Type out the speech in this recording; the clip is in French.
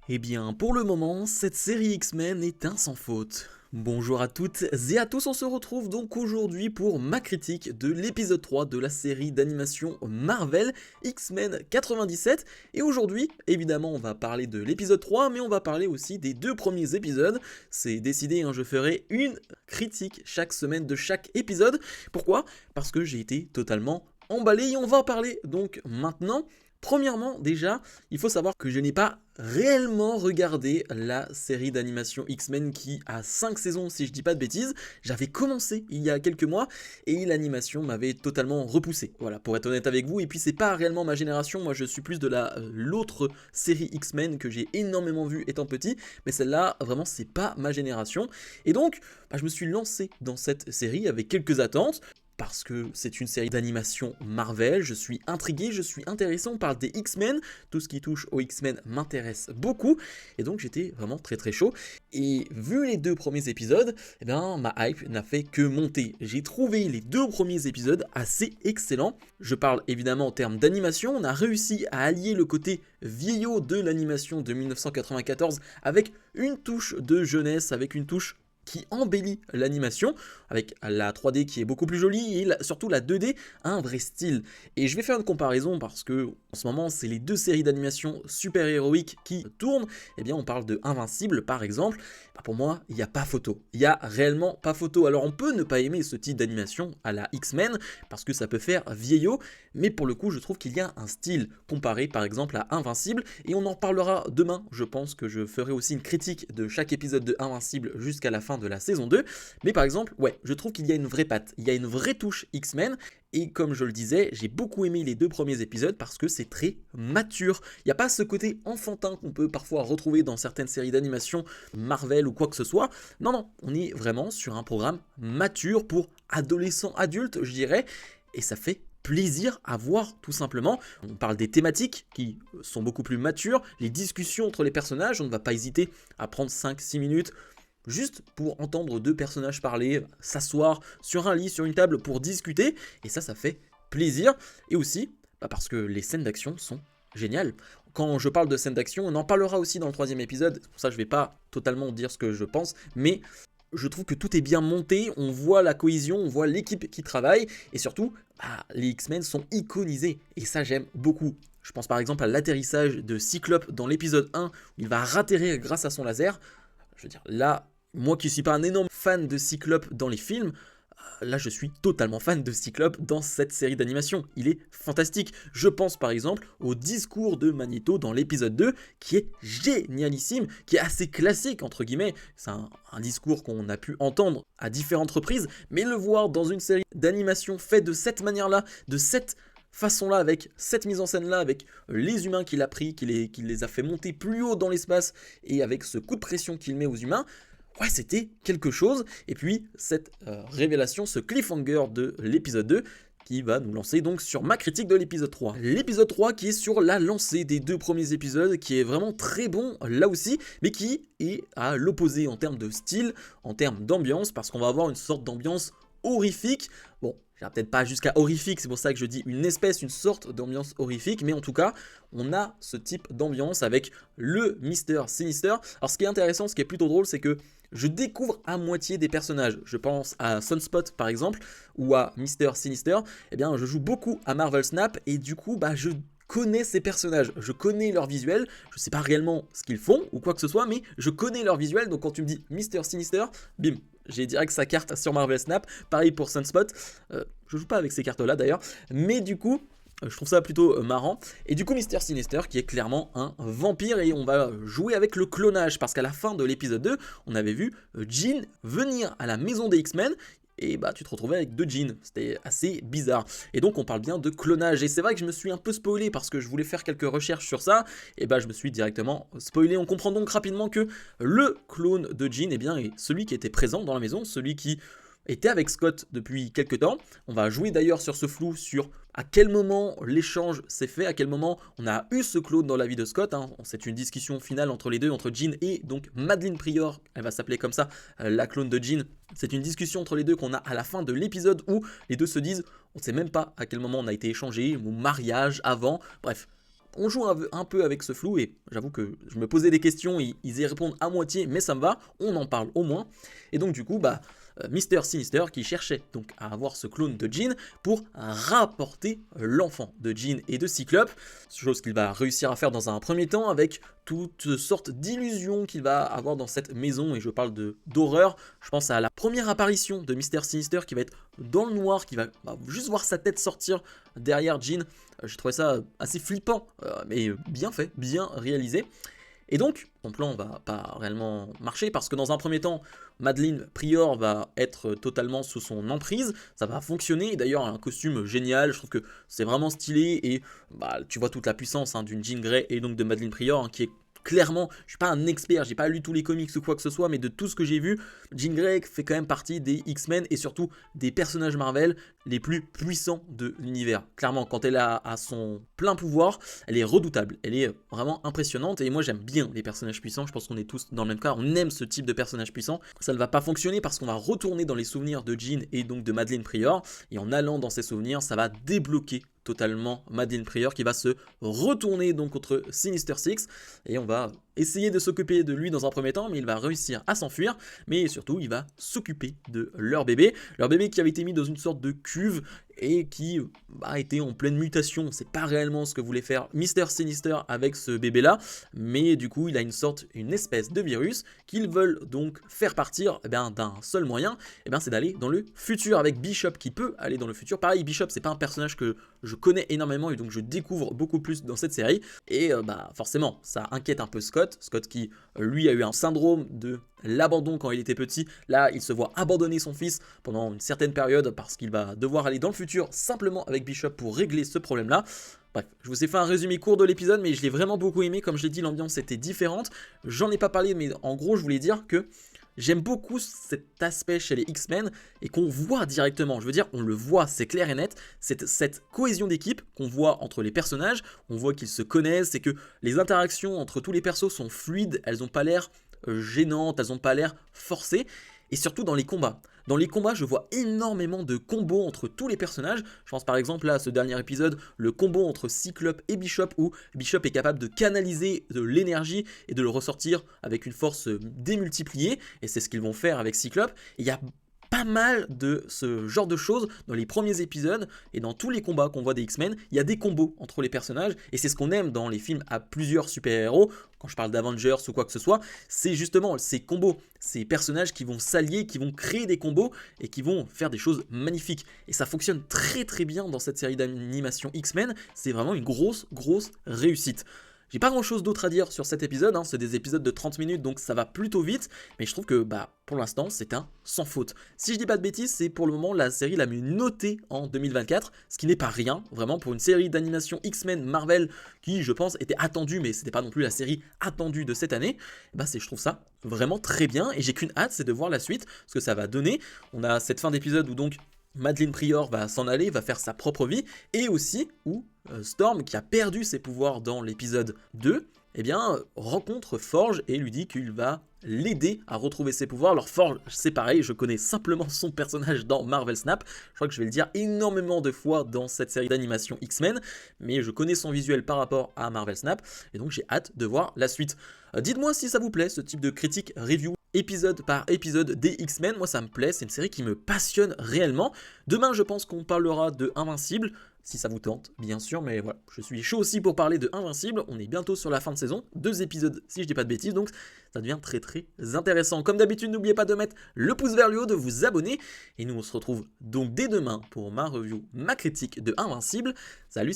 Eh bien, pour le moment, cette série X-Men est un sans faute. Bonjour à toutes et à tous, on se retrouve donc aujourd'hui pour ma critique de l'épisode 3 de la série d'animation Marvel X-Men 97. Et aujourd'hui, évidemment, on va parler de l'épisode 3, mais on va parler aussi des deux premiers épisodes. C'est décidé, je ferai une critique chaque semaine de chaque épisode. Pourquoi ? Parce que j'ai été totalement emballé et on va en parler donc maintenant. Premièrement, déjà, il faut savoir que je n'ai pas réellement regardé la série d'animation X-Men qui a 5 saisons si je dis pas de bêtises. J'avais commencé il y a quelques mois et l'animation m'avait totalement repoussé. Voilà, pour être honnête avec vous. Et puis c'est pas réellement ma génération, moi je suis plus de l'autre série X-Men que j'ai énormément vue étant petit, mais celle-là vraiment c'est pas ma génération. Et donc, je me suis lancé dans cette série avec quelques attentes. Parce que c'est une série d'animation Marvel, je suis intrigué, je suis intéressé, on parle des X-Men, tout ce qui touche aux X-Men m'intéresse beaucoup, et donc j'étais vraiment très chaud. Et vu les deux premiers épisodes, ma hype n'a fait que monter. J'ai trouvé les deux premiers épisodes assez excellents. Je parle évidemment en termes d'animation, on a réussi à allier le côté vieillot de l'animation de 1994 avec une touche de jeunesse, avec une touche qui embellit l'animation, avec la 3D qui est beaucoup plus jolie et surtout la 2D a un vrai style. Et je vais faire une comparaison parce que en ce moment c'est les deux séries d'animation super-héroïques qui tournent. Eh bien on parle de Invincible par exemple. Pour moi il n'y a pas photo, il n'y a réellement pas photo. Alors on peut ne pas aimer ce type d'animation à la X-Men parce que ça peut faire vieillot, mais pour le coup je trouve qu'il y a un style comparé par exemple à Invincible et on en parlera demain. Je pense que je ferai aussi une critique de chaque épisode de Invincible jusqu'à la fin de la saison 2, mais par exemple, je trouve qu'il y a une vraie patte, il y a une vraie touche X-Men, et comme je le disais, j'ai beaucoup aimé les deux premiers épisodes parce que c'est très mature. Il n'y a pas ce côté enfantin qu'on peut parfois retrouver dans certaines séries d'animation Marvel ou quoi que ce soit. Non, on est vraiment sur un programme mature pour adolescents adultes, je dirais, et ça fait plaisir à voir tout simplement. On parle des thématiques qui sont beaucoup plus matures, les discussions entre les personnages, on ne va pas hésiter à prendre 5-6 minutes juste pour entendre deux personnages parler, s'asseoir sur un lit, sur une table pour discuter, et ça fait plaisir, et aussi parce que les scènes d'action sont géniales. Quand je parle de scènes d'action, on en parlera aussi dans le troisième épisode, c'est pour ça que je ne vais pas totalement dire ce que je pense, mais je trouve que tout est bien monté, on voit la cohésion, on voit l'équipe qui travaille, et surtout, les X-Men sont iconisés, et ça j'aime beaucoup. Je pense par exemple à l'atterrissage de Cyclope dans l'épisode 1, où il va ratterrir grâce à son laser. Je veux dire, là, moi qui suis pas un énorme fan de Cyclope dans les films, là je suis totalement fan de Cyclope dans cette série d'animation. Il est fantastique. Je pense par exemple au discours de Magneto dans l'épisode 2 qui est génialissime, qui est assez classique entre guillemets. C'est un discours qu'on a pu entendre à différentes reprises, mais le voir dans une série d'animation faite de cette manière-là, de cette façon-là, avec cette mise en scène-là, avec les humains qu'il a pris, qu'il les a fait monter plus haut dans l'espace, et avec ce coup de pression qu'il met aux humains, c'était quelque chose. Et puis, cette révélation, ce cliffhanger de l'épisode 2, qui va nous lancer donc sur ma critique de l'épisode 3. L'épisode 3 qui est sur la lancée des deux premiers épisodes, qui est vraiment très bon là aussi, mais qui est à l'opposé en termes de style, en termes d'ambiance, parce qu'on va avoir une sorte d'ambiance horrifique. Bon, j'irai peut-être pas jusqu'à horrifique, c'est pour ça que je dis une sorte d'ambiance horrifique, mais en tout cas, on a ce type d'ambiance avec le Mister Sinister. Alors ce qui est intéressant, ce qui est plutôt drôle, c'est que je découvre à moitié des personnages. Je pense à Sunspot par exemple, ou à Mister Sinister. Je joue beaucoup à Marvel Snap, et du coup, je connais ces personnages, je connais leur visuel, je sais pas réellement ce qu'ils font ou quoi que ce soit, mais je connais leur visuel, donc quand tu me dis Mister Sinister, bim, j'ai direct sa carte sur Marvel Snap. Pareil pour Sunspot, je joue pas avec ces cartes là d'ailleurs, mais du coup je trouve ça plutôt marrant. Et du coup Mister Sinister qui est clairement un vampire, et on va jouer avec le clonage, parce qu'à la fin de l'épisode 2 on avait vu Jean venir à la maison des X-Men, et tu te retrouvais avec deux jeans, c'était assez bizarre. Et donc on parle bien de clonage, et c'est vrai que je me suis un peu spoilé parce que je voulais faire quelques recherches sur ça, et je me suis directement spoilé. On comprend donc rapidement que le clone de Jean est celui qui était présent dans la maison, celui qui était avec Scott depuis quelques temps. On va jouer d'ailleurs sur ce flou, sur à quel moment l'échange s'est fait, à quel moment on a eu ce clone dans la vie de Scott. C'est une discussion finale entre les deux, entre Jean et donc Madeleine Pryor, elle va s'appeler comme ça, la clone de Jean. C'est une discussion entre les deux qu'on a à la fin de l'épisode où les deux se disent, on ne sait même pas à quel moment on a été échangé, mon mariage, avant, bref. on joue un peu avec ce flou et j'avoue que je me posais des questions, ils y répondent à moitié, mais ça me va, on en parle au moins. Et donc du coup, Mr. Sinister qui cherchait donc à avoir ce clone de Jean pour rapporter l'enfant de Jean et de Cyclope, chose qu'il va réussir à faire dans un premier temps avec toutes sortes d'illusions qu'il va avoir dans cette maison, et je parle d'horreur. Je pense à la première apparition de Mr. Sinister qui va être dans le noir, qui va juste voir sa tête sortir derrière Jean. J'ai trouvé ça assez flippant, mais bien fait, bien réalisé. Et donc, son plan va pas réellement marcher parce que dans un premier temps, Madeleine Pryor va être totalement sous son emprise, ça va fonctionner, et d'ailleurs un costume génial, je trouve que c'est vraiment stylé, et tu vois toute la puissance d'une Jean Grey et donc de Madeleine Pryor qui est clairement, je suis pas un expert, j'ai pas lu tous les comics ou quoi que ce soit, mais de tout ce que j'ai vu, Jean Grey fait quand même partie des X-Men et surtout des personnages Marvel les plus puissants de l'univers. Clairement, quand elle a à son plein pouvoir, elle est redoutable, elle est vraiment impressionnante, et moi j'aime bien les personnages puissants, je pense qu'on est tous dans le même cas, on aime ce type de personnage puissant. Ça ne va pas fonctionner parce qu'on va retourner dans les souvenirs de Jean et donc de Madeleine Pryor, et en allant dans ces souvenirs, ça va débloquer totalement Madeleine Pryor qui va se retourner donc contre Sinister Six, et on va essayer de s'occuper de lui dans un premier temps, mais il va réussir à s'enfuir, mais surtout il va s'occuper de leur bébé qui avait été mis dans une sorte de cuve et qui était en pleine mutation. On ne sait pas réellement ce que voulait faire Mr. Sinister avec ce bébé là, mais du coup il a une espèce de virus qu'ils veulent donc faire partir d'un seul moyen, c'est d'aller dans le futur avec Bishop qui peut aller dans le futur. Pareil, Bishop c'est pas un personnage que je connais énormément et donc je découvre beaucoup plus dans cette série, et forcément ça inquiète un peu Scott qui lui a eu un syndrome de l'abandon quand il était petit. Là il se voit abandonner son fils pendant une certaine période parce qu'il va devoir aller dans le futur simplement avec Bishop pour régler ce problème là. Bref, je vous ai fait un résumé court de l'épisode, mais je l'ai vraiment beaucoup aimé. Comme je l'ai dit, l'ambiance était différente, j'en ai pas parlé, mais en gros je voulais dire que j'aime beaucoup cet aspect chez les X-Men et qu'on voit directement, je veux dire on le voit, c'est clair et net, cette cohésion d'équipe qu'on voit entre les personnages, on voit qu'ils se connaissent et que les interactions entre tous les persos sont fluides, elles n'ont pas l'air gênantes, elles n'ont pas l'air forcées, et surtout dans les combats. Dans les combats, je vois énormément de combos entre tous les personnages. Je pense par exemple là à ce dernier épisode, le combo entre Cyclope et Bishop, où Bishop est capable de canaliser de l'énergie et de le ressortir avec une force démultipliée, et c'est ce qu'ils vont faire avec Cyclope. Et il y a pas mal de ce genre de choses dans les premiers épisodes, et dans tous les combats qu'on voit des X-Men, il y a des combos entre les personnages, et c'est ce qu'on aime dans les films à plusieurs super-héros. Quand je parle d'Avengers ou quoi que ce soit, c'est justement ces combos, ces personnages qui vont s'allier, qui vont créer des combos et qui vont faire des choses magnifiques. Et ça fonctionne très très bien dans cette série d'animation X-Men, c'est vraiment une grosse réussite. J'ai pas grand chose d'autre à dire sur cet épisode, c'est des épisodes de 30 minutes donc ça va plutôt vite, mais je trouve que pour l'instant c'est un sans faute. Si je dis pas de bêtises, c'est pour le moment la série la mieux notée en 2024, ce qui n'est pas rien, vraiment pour une série d'animation X-Men Marvel qui je pense était attendue, mais c'était pas non plus la série attendue de cette année, je trouve ça vraiment très bien, et j'ai qu'une hâte, c'est de voir la suite, ce que ça va donner. On a cette fin d'épisode où donc Madeleine Pryor va s'en aller, va faire sa propre vie, et aussi où Storm, qui a perdu ses pouvoirs dans l'épisode 2, rencontre Forge et lui dit qu'il va l'aider à retrouver ses pouvoirs. Alors Forge, c'est pareil, je connais simplement son personnage dans Marvel Snap, je crois que je vais le dire énormément de fois dans cette série d'animation X-Men, mais je connais son visuel par rapport à Marvel Snap, et donc j'ai hâte de voir la suite. Dites-moi si ça vous plaît, ce type de critique review épisode par épisode des X-Men, moi ça me plaît, c'est une série qui me passionne réellement. Demain je pense qu'on parlera de Invincible, si ça vous tente, bien sûr, mais voilà, je suis chaud aussi pour parler de Invincible, on est bientôt sur la fin de saison, 2 épisodes si je dis pas de bêtises, donc ça devient très intéressant. Comme d'habitude, n'oubliez pas de mettre le pouce vers le haut, de vous abonner, et nous on se retrouve donc dès demain pour ma review, ma critique de Invincible. Salut